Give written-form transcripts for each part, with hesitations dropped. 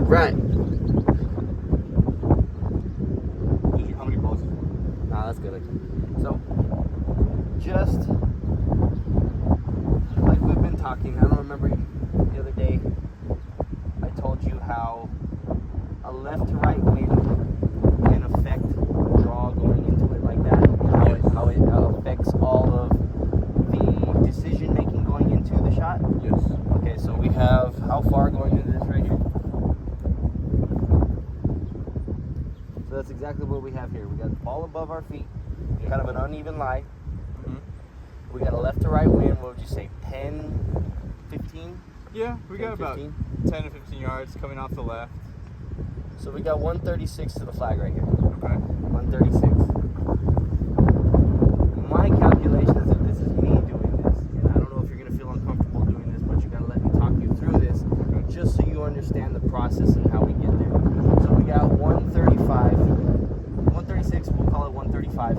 Right. How many balls? Nah, that's good. So, just like we've been talking, I don't remember the other day, I told you how a left to right wind can affect draw going into it like that. How it affects all of the decision making going into the shot. Yes. Okay, so we have how far going into this right here? So that's exactly what we have here. We got the ball above our feet, kind of an uneven lie. Mm-hmm. We got a left to right wind, what would you say, 10, 15? Yeah, we 10, got about 15? 10 to 15 yards coming off the left. So we got 136 to the flag right here. Okay. 136. My calculations, if this is me doing this, and I don't know if you're going to feel uncomfortable doing this, but you got to let me talk you through this, just so you understand the process and how we get there. So we got 135, 136, we'll call it 135.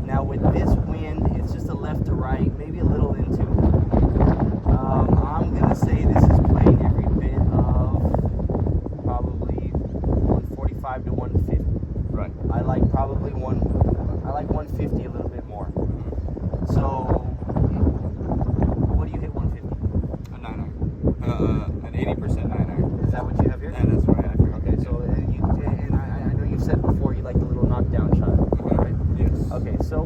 Now with this wind, it's just a left to right, maybe a little into. I'm going to say this is playing every bit of probably 145 to 150. Right. I like 150 a little bit more. So, what do you hit 150? A 9-iron. An 80% 9-iron. Is that what you have here? And that's what I have here. Okay, so I know you've said before you like the little knockdown shot, right? Yes. Okay, so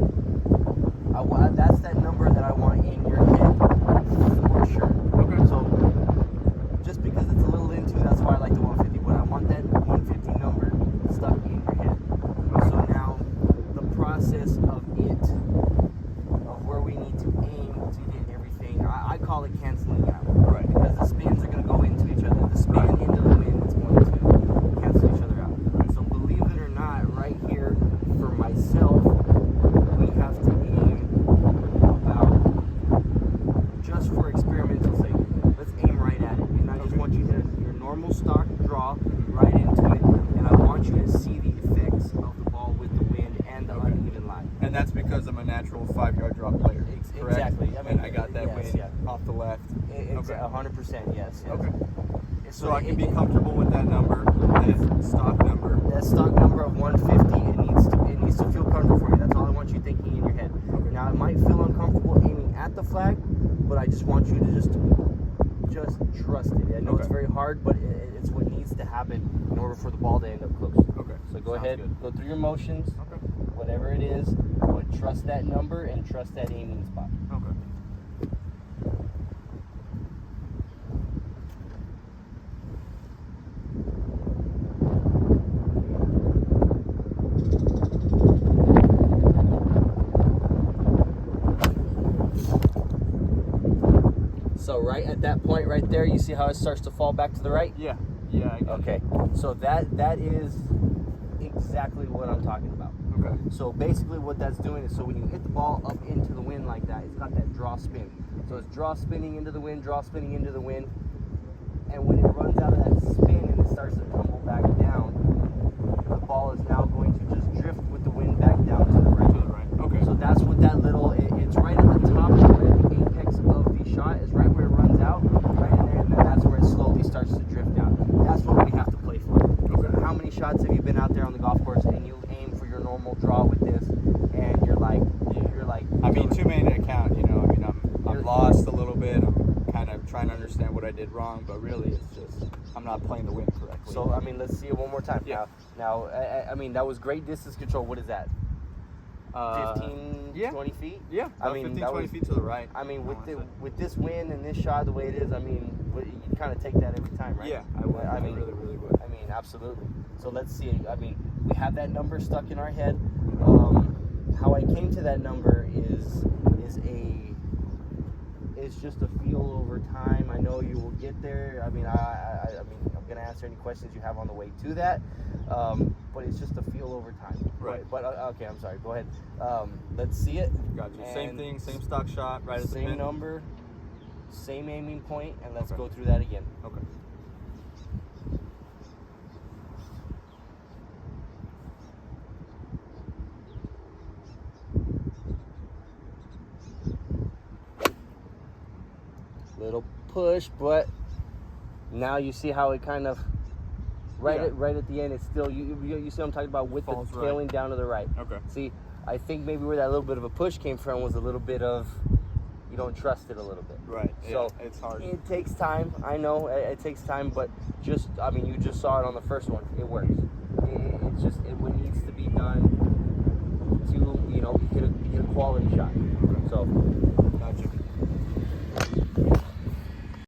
that's that number that I want in your head for sure. Okay. So just because it's a little into, that's why I like the 150, but I want that 150 number stuck in your head. So now the process of where we need to aim to get everything, I call it canceling out. Right. Because the spins are going to go into each other. The spin into the wind is going to cancel each other out. So believe it or not, right here for myself, we have to aim about, just for experimental sake, let's aim right at it. And I just want you to your normal stock draw right into it, and I want you to see the effects of the ball with the wind and the uneven line. And that's because I'm a natural 5-yard drop player. Correct? Exactly. I mean, and I got that wind off the left. It's 100%, yes. Okay. So I can it- be comfortable with that number, that stock number. That stock number of 150, it needs to feel comfortable for you. That's all I want you thinking in your head. Okay. Now it might feel uncomfortable aiming at the flag, but I just want you to just trust it. I know it's very hard, but it's what needs to happen in order for the ball to end up close. Okay. So go Sounds ahead, good. go through your motions, Okay. whatever it is, but trust that number and trust that aiming spot. Okay. So right at that point right there, you see how it starts to fall back to the right? Yeah. Yeah. I got it. Okay. So that is exactly what I'm talking about. Okay. So basically what that's doing is, so when you hit the ball up into the wind like that, it's got that draw spin. So it's draw spinning into the wind, draw spinning into the wind. And when it runs out of that spin and it starts to tumble back down, the ball is now going to just drift with the wind back down to the right. To the right. Okay. So that's what that little, it's right at the top where the apex of the shot is, right where it runs out, right in there, and then that's where it slowly starts to drift down. That's what we have to play for. Okay. How many shots have you been out there on the golf course and you aim for your normal draw with this, and you're like, I mean, too many to count, you know. I mean, I'm lost a little bit. I'm kind of trying to understand what I did wrong, but really it's just I'm not playing the wind correctly. So, I mean, let's see it one more time. Yeah. Now, I mean, that was great distance control. What is that? 15, yeah. 20 feet? Yeah, I mean, 15, 20 feet to the right. I mean, with this wind and this shot the way it is, I mean, you kind of take that every time, right? Yeah, I would. I mean, really, really would. I mean, absolutely. So let's see. I mean, we have that number stuck in our head. How I came to that number is just a feel over time. I know you will get there. I mean, I mean, I'm gonna answer any questions you have on the way to that. But it's just a feel over time. Right. But okay, I'm sorry. Go ahead. Let's see it. Gotcha. Same And thing, same stock shot, right at the same pin. number, same aiming point, and let's Okay. go through that again. Okay. Little push, but now you see how it kind of Right Yeah. right at the end, it's still you see what I'm talking about with Falls the right. tailing down to the right. Okay. See, I think maybe where that little bit of a push came from was a little bit of you don't trust it a little bit. Right. So yeah, it's hard. it takes time. I know it takes time, but you just saw it on the first one. It works. It's just what needs to be done to get a quality shot. So. Gotcha.